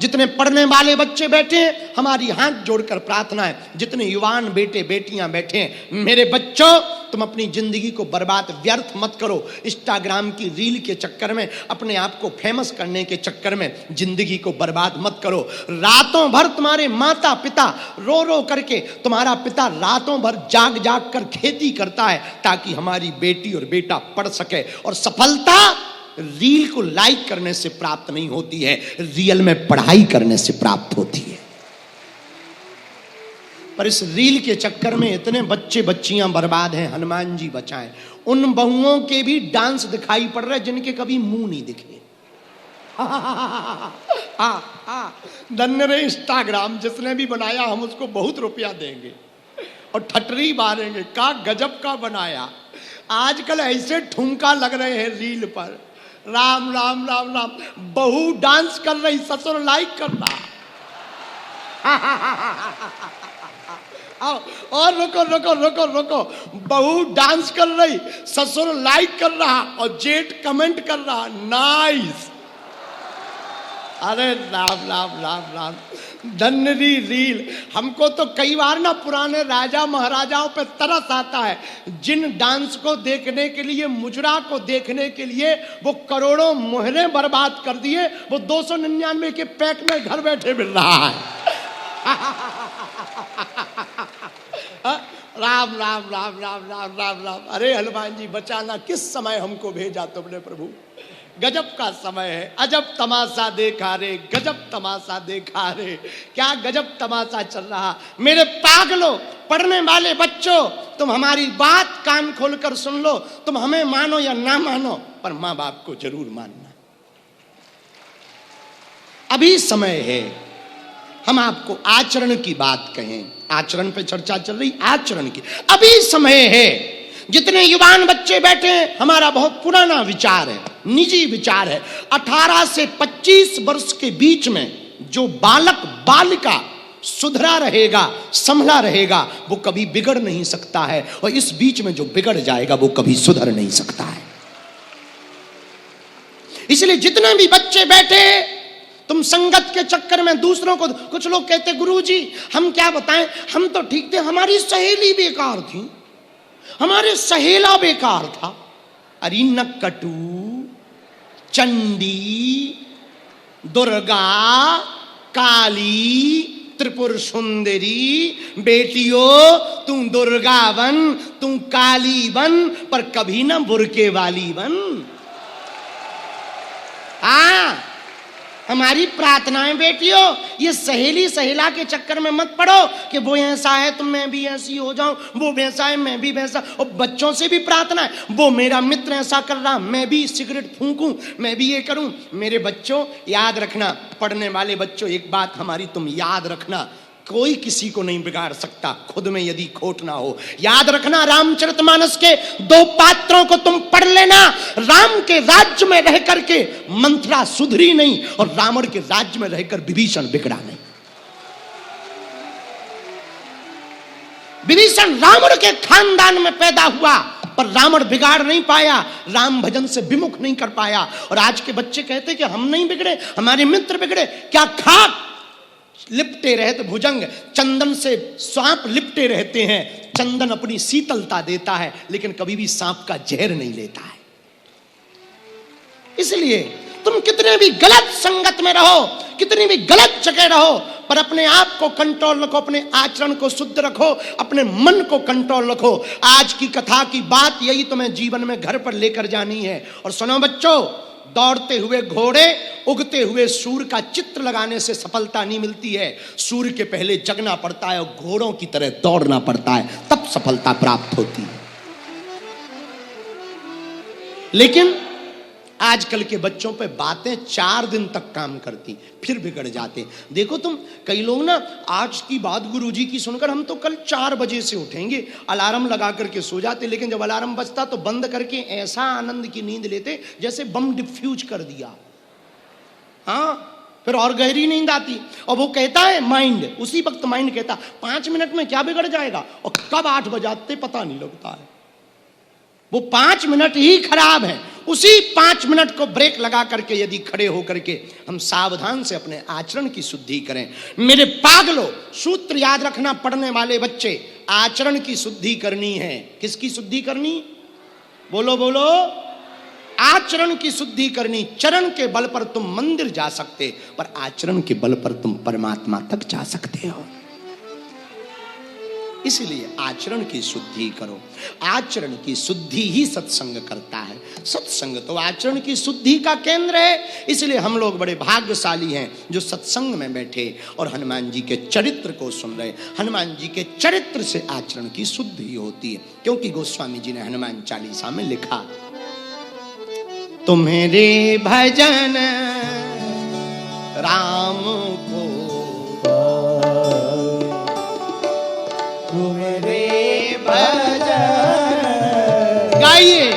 जितने पढ़ने वाले बच्चे बैठे हैं, हमारी हाथ जोड़कर प्रार्थना है, जितने युवान बेटे बेटियां बैठे हैं, मेरे बच्चों तुम अपनी जिंदगी को बर्बाद व्यर्थ मत करो। इंस्टाग्राम की रील के चक्कर में, अपने आप को फेमस करने के चक्कर में जिंदगी को बर्बाद मत करो। रातों भर तुम्हारे माता पिता रो रो करके, तुम्हारा पिता रातों भर जाग जाग कर खेती करता है ताकि हमारी बेटी और बेटा पढ़ सके। और सफलता रील को लाइक करने से प्राप्त नहीं होती है, रियल में पढ़ाई करने से प्राप्त होती है। पर इस रील के चक्कर में इतने बच्चे बच्चियां बर्बाद हैं, हनुमान जी बचाएं। उन बहुओं के भी डांस दिखाई पड़ रहे जिनके कभी मुंह नहीं दिखे। धन्य रे इंस्टाग्राम, जिसने भी बनाया हम उसको बहुत रुपया देंगे और ठटरी मारेंगे। का गजब का बनाया। आजकल ऐसे ठुमका लग रहे हैं रील पर, राम राम राम राम। बहू डांस कर रही, ससुर लाइक कर रहा। और रुको रुको रुको रुको, बहू डांस कर रही, ससुर लाइक कर रहा और जेठ कमेंट कर रहा, नाइस। अरे राम राम राम राम, धन्य रील। हमको तो कई बार ना पुराने राजा महाराजाओं पे तरस आता है, जिन डांस को देखने के लिए, मुजरा को देखने के लिए वो करोड़ों मोहरे बर्बाद कर दिए, वो 299 के पैक में घर बैठे मिल रहा है। राम राम राम राम राम राम राम। अरे हनुमान जी बचाना, किस समय हमको भेजा तुमने प्रभु। गजब का समय है, अजब तमाशा देखा रे, गजब तमाशा देखा रे। क्या गजब तमाशा चल रहा। मेरे पागलों, पढ़ने वाले बच्चों, तुम हमारी बात कान खोलकर सुन लो। तुम हमें मानो या ना मानो, पर माँ बाप को जरूर मानना। अभी समय है हम आपको आचरण की बात कहें। आचरण पे चर्चा चल रही, आचरण की अभी समय है। जितने युवान बच्चे बैठे हैं, हमारा बहुत पुराना विचार है, निजी विचार है। 18 से 25 वर्ष के बीच में जो बालक बालिका सुधरा रहेगा, संभला रहेगा, वो कभी बिगड़ नहीं सकता है। और इस बीच में जो बिगड़ जाएगा वो कभी सुधर नहीं सकता है। इसलिए जितने भी बच्चे बैठे, तुम संगत के चक्कर में दूसरों को, कुछ लोग कहते गुरुजी हम क्या बताएं, हम तो ठीक थे, हमारी सहेली बेकार थी, हमारे सहेला बेकार था। अरे नक्कटू, चंडी, दुर्गा, काली, त्रिपुर सुंदरी, बेटियों तू दुर्गा बन, तू काली बन, पर कभी ना बुरके वाली बन। हाँ, हमारी प्रार्थनाएं बेटियों, ये सहेली सहेला के चक्कर में मत पड़ो कि वो ऐसा है तो मैं भी ऐसी हो जाऊं, वो वैसा है मैं भी वैसा। और बच्चों से भी प्रार्थना है, वो मेरा मित्र ऐसा कर रहा, मैं भी सिगरेट फूंकूं, मैं भी ये करूं। मेरे बच्चों याद रखना, पढ़ने वाले बच्चों, एक बात हमारी तुम याद रखना, कोई किसी को नहीं बिगाड़ सकता, खुद में यदि खोट ना हो। याद रखना, रामचरितमानस के 2 पात्रों को तुम पढ़ लेना। राम के राज्य में रह करके मंथरा सुधरी नहीं, और रावण के राज्य में रहकर विभीषण बिगड़ा नहीं। विभीषण रावण के खानदान में पैदा हुआ, पर रावण बिगाड़ नहीं पाया, राम भजन से विमुख नहीं कर पाया। और आज के बच्चे कहते कि हम नहीं बिगड़े, हमारे मित्र बिगड़े। क्या खाक लिपटे रहते भुजंग, चंदन से सांप लिपटे रहते हैं। चंदन अपनी शीतलता देता है, लेकिन कभी भी सांप का जहर नहीं लेता है। इसलिए तुम कितने भी गलत संगत में रहो, कितनी भी गलत जगह रहो, पर अपने आप को कंट्रोल रखो, अपने आचरण को शुद्ध रखो, अपने मन को कंट्रोल रखो। आज की कथा की बात यही तुम्हें जीवन में घर पर लेकर जानी है। और सुनो बच्चों, दौड़ते हुए घोड़े, उगते हुए सूर्य का चित्र लगाने से सफलता नहीं मिलती है। सूर्य के पहले जगना पड़ता है और घोड़ों की तरह दौड़ना पड़ता है, तब सफलता प्राप्त होती है। लेकिन आजकल के बच्चों पे बातें 4 दिन तक काम करती, फिर बिगड़ जाते। देखो तुम, कई लोग ना आज की बात गुरुजी की सुनकर हम तो कल 4 बजे से उठेंगे, अलार्म लगा करके सो जाते। लेकिन जब अलार्म बजता तो बंद करके ऐसा आनंद की नींद लेते जैसे बम डिफ्यूज कर दिया। हाँ, फिर और गहरी नींद आती। और वो कहता है माइंड, उसी वक्त माइंड कहता 5 मिनट में क्या बिगड़ जाएगा, और कब 8 बजाते पता नहीं लगता है। वो 5 मिनट ही खराब है, उसी 5 मिनट को ब्रेक लगा करके यदि खड़े होकर के हम सावधान से अपने आचरण की शुद्धि करें। मेरे पागलों, सूत्र याद रखना पढ़ने वाले बच्चे, आचरण की शुद्धि करनी है। किसकी शुद्धि करनी? बोलो बोलो। आचरण की शुद्धि करनी। चरण के बल पर तुम मंदिर जा सकते, पर आचरण के बल पर तुम परमात्मा तक जा सकते हो। इसलिए आचरण की शुद्धि करो। आचरण की शुद्धि ही सत्संग करता है। सत्संग तो आचरण की शुद्धि का केंद्र है। इसलिए हम लोग बड़े भाग्यशाली हैं जो सत्संग में बैठे और हनुमान जी के चरित्र को सुन रहे। हनुमान जी के चरित्र से आचरण की शुद्धि होती है, क्योंकि गोस्वामी जी ने हनुमान चालीसा में लिखा, तुम्हारे भजन राम को, तुम्हारे भजन गाइए,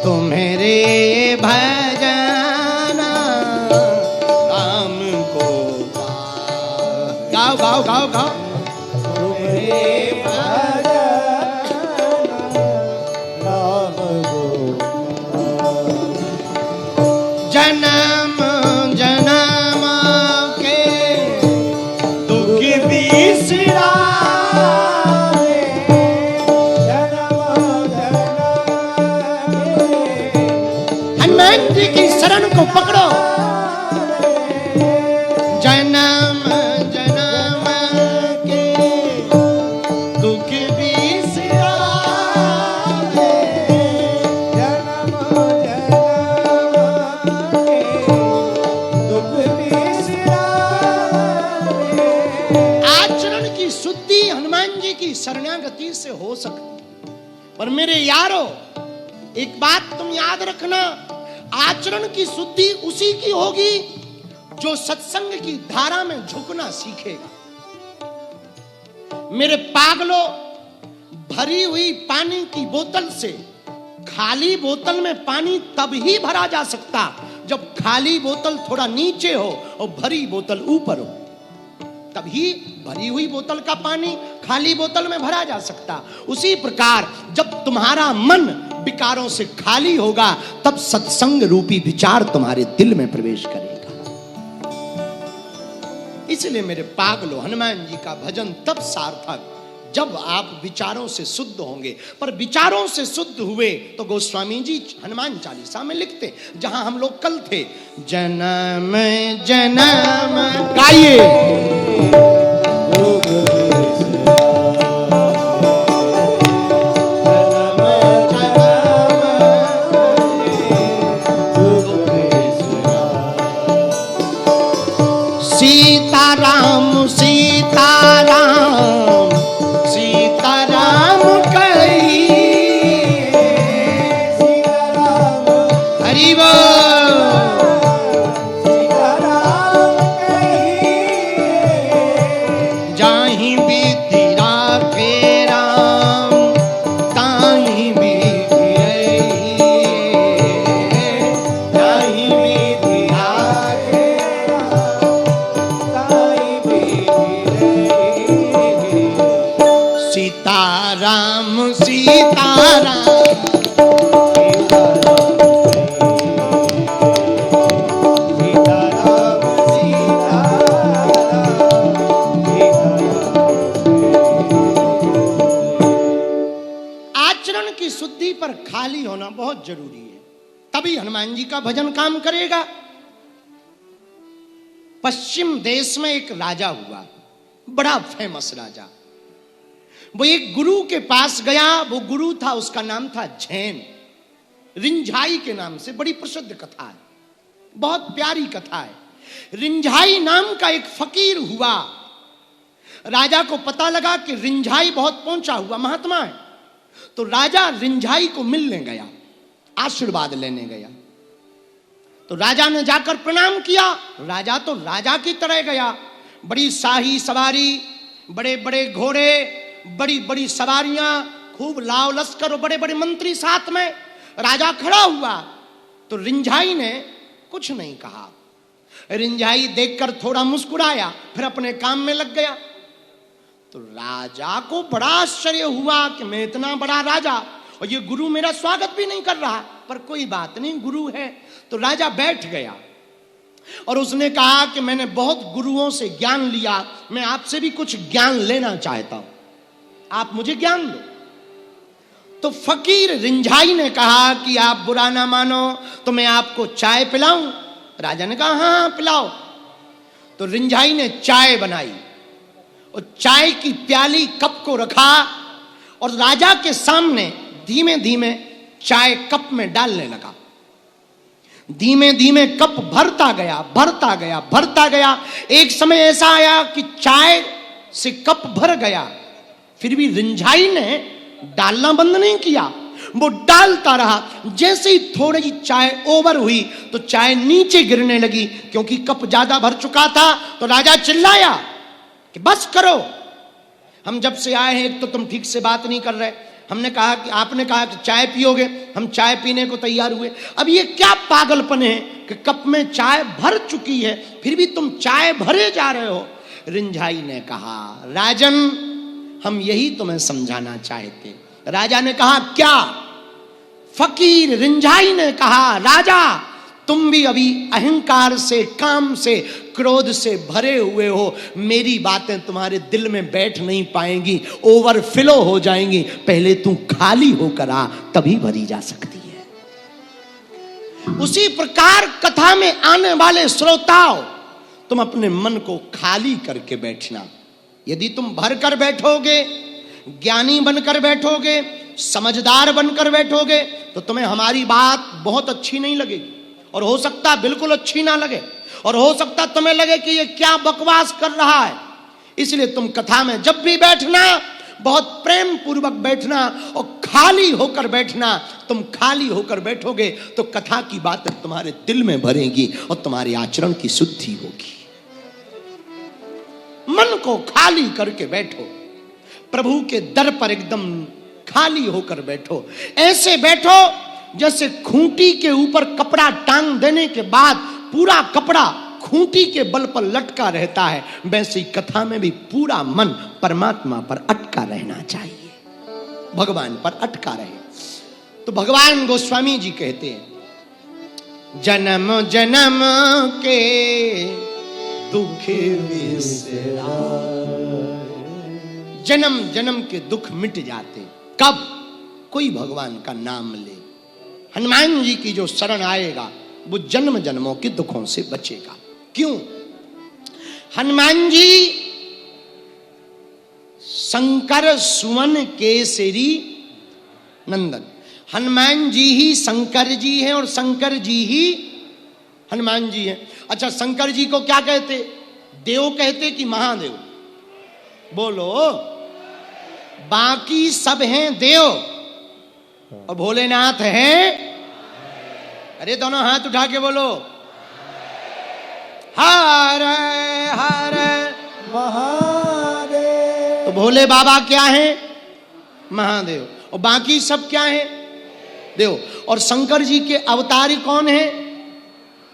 तुम्हारे भजन राम को, गाओ गाओ गाओ गाओ, तुम्हारे जन्म जन्म के दुख बिसराए, हनुमान जी की शरण को पकड़ो। जन्म जन्म के दुख शरणागति से हो सकती। पर मेरे यारो, एक बात तुम याद रखना, आचरण की शुद्धि उसी की होगी जो सत्संग की धारा में झुकना सीखेगा। मेरे पागलों, भरी हुई पानी की बोतल से खाली बोतल में पानी तब ही भरा जा सकता जब खाली बोतल थोड़ा नीचे हो और भरी बोतल ऊपर हो, तभी भरी हुई बोतल का पानी खाली बोतल में भरा जा सकता। उसी प्रकार जब तुम्हारा मन विकारों से खाली होगा, तब सत्संग रूपी विचार तुम्हारे दिल में प्रवेश करेगा। इसलिए मेरे पागलों, हनुमान जी का भजन तब सार्थक जब आप विचारों से शुद्ध होंगे। पर विचारों से शुद्ध हुए तो गोस्वामी जी हनुमान चालीसा में लिखते, जहां हम लोग कल थे, जन्म जन्म गाइए, सीताराम सीताराम सीताराम कही, हरि बोल, सीताराम कही, जाहि विधि राखे राम ताहि विधि रही, जाहि विधि राखे सीताराम सीताराम आचरण की शुद्धि पर खाली होना बहुत जरूरी है, तभी हनुमान जी का भजन काम करेगा। पश्चिम देश में एक राजा हुआ, बड़ा फेमस राजा। वो एक गुरु के पास गया। वो गुरु था, उसका नाम था झैन, रिंझाई के नाम से बड़ी प्रसिद्ध कथा है, बहुत प्यारी कथा है। रिंझाई नाम का एक फकीर हुआ। राजा को पता लगा कि रिंझाई बहुत पहुंचा हुआ महात्मा है, तो राजा रिंझाई को मिलने गया, आशीर्वाद लेने गया। तो राजा ने जाकर प्रणाम किया। राजा तो राजा की तरह गया, बड़ी शाही सवारी, बड़े बड़े घोड़े, बड़ी बड़ी सवारियां, खूब लाव लश्कर और बड़े बड़े मंत्री साथ में। राजा खड़ा हुआ तो रिंझाई ने कुछ नहीं कहा। रिंझाई देखकर थोड़ा मुस्कुराया, फिर अपने काम में लग गया। तो राजा को बड़ा आश्चर्य हुआ कि मैं इतना बड़ा राजा और ये गुरु मेरा स्वागत भी नहीं कर रहा, पर कोई बात नहीं, गुरु है। तो राजा बैठ गया और उसने कहा कि मैंने बहुत गुरुओं से ज्ञान लिया, मैं आपसे भी कुछ ज्ञान लेना चाहता हूं, आप मुझे ज्ञान दो। तो फकीर रिंझाई ने कहा कि आप बुरा ना मानो तो मैं आपको चाय पिलाऊं। राजा ने कहा हाँ हाँ पिलाओ। तो रिंझाई ने चाय बनाई और चाय की प्याली कप को रखा और राजा के सामने धीमे धीमे चाय कप में डालने लगा। धीमे धीमे कप भरता गया, भरता गया, भरता गया। एक समय ऐसा आया कि चाय से कप भर गया, फिर भी रिंझाई ने डालना बंद नहीं किया, वो डालता रहा। जैसे ही थोड़ी चाय ओवर हुई तो चाय नीचे गिरने लगी, क्योंकि कप ज्यादा भर चुका था। तो राजा चिल्लाया कि बस करो, हम जब से आए हैं एक तो तुम ठीक से बात नहीं कर रहे, हमने कहा कि आपने कहा कि चाय पियोगे, हम चाय पीने को तैयार हुए। अब ये क्या पागलपन है कि कप में चाय भर चुकी है फिर भी तुम चाय भरे जा रहे हो। रिंझाई ने कहा राजन, हम यही तुम्हें समझाना चाहते। राजा ने कहा क्या? फकीर रिंझाई ने कहा राजा, तुम भी अभी अहंकार से, काम से, क्रोध से भरे हुए हो, मेरी बातें तुम्हारे दिल में बैठ नहीं पाएंगी, ओवरफ्लो हो जाएंगी। पहले तू खाली होकर आ, तभी भरी जा सकती है। उसी प्रकार कथा में आने वाले श्रोताओं, तुम अपने मन को खाली करके बैठना। यदि तुम भर कर बैठोगे, ज्ञानी बनकर बैठोगे, समझदार बनकर बैठोगे, तो तुम्हें हमारी बात बहुत अच्छी नहीं लगेगी, और हो सकता बिल्कुल अच्छी ना लगे, और हो सकता तुम्हें लगे कि ये क्या बकवास कर रहा है। इसलिए तुम कथा में जब भी बैठना, बहुत प्रेम पूर्वक बैठना और खाली होकर बैठना। तुम खाली होकर बैठोगे तो कथा की बातें तुम्हारे दिल में भरेंगी और तुम्हारे आचरण की शुद्धि होगी। मन को खाली करके बैठो, प्रभु के दर पर एकदम खाली होकर बैठो। ऐसे बैठो जैसे खूंटी के ऊपर कपड़ा टांग देने के बाद पूरा कपड़ा खूंटी के बल पर लटका रहता है, वैसे ही कथा में भी पूरा मन परमात्मा पर अटका रहना चाहिए, भगवान पर अटका रहे। तो भगवान गोस्वामी जी कहते हैं, जन्म जन्म के दुख जन्म जन्म के दुख मिट जाते कब? कोई भगवान का नाम ले। हनुमान जी की जो शरण आएगा वो जन्म जन्मों के दुखों से बचेगा। क्यों? हनुमान जी शंकर सुवन केसरी नंदन। हनुमान जी ही शंकर जी हैं और शंकर जी ही हनुमान जी हैं। अच्छा, शंकर जी को क्या कहते? देव कहते कि महादेव? बोलो। बाकी सब हैं देव और भोलेनाथ हैं। अरे दोनों हाथ उठा के बोलो, हर हर महादेव। तो भोले बाबा क्या हैं? महादेव। और बाकी सब क्या हैं? देव। और शंकर जी के अवतारी कौन है?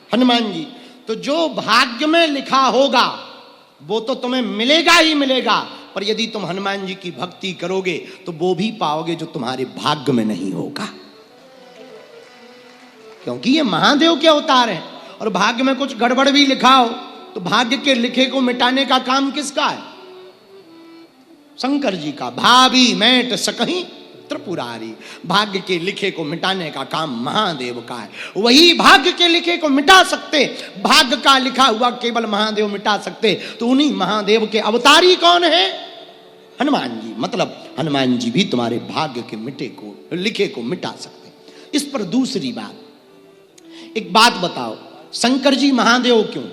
हनुमान जी। तो जो भाग्य में लिखा होगा वो तो तुम्हें मिलेगा ही मिलेगा, पर यदि तुम हनुमान जी की भक्ति करोगे तो वो भी पाओगे जो तुम्हारे भाग्य में नहीं होगा, क्योंकि ये महादेव के अवतार हैं। और भाग्य में कुछ गड़बड़ भी लिखा हो तो भाग्य के लिखे को मिटाने का काम किसका है? शंकर जी का। भाभी मैट सकहीं त्रिपुरारी। भाग्य के लिखे को मिटाने का काम महादेव का है। वही भाग्य के लिखे को मिटा सकते, भाग्य का लिखा हुआ केवल महादेव मिटा सकते। तो उन्हीं महादेव के अवतारी कौन है? हनुमान जी। मतलब हनुमान जी भी तुम्हारे भाग्य के मिटे को, लिखे को मिटा सकते। इस पर दूसरी बात, एक बात बताओ, शंकर जी महादेव क्यों?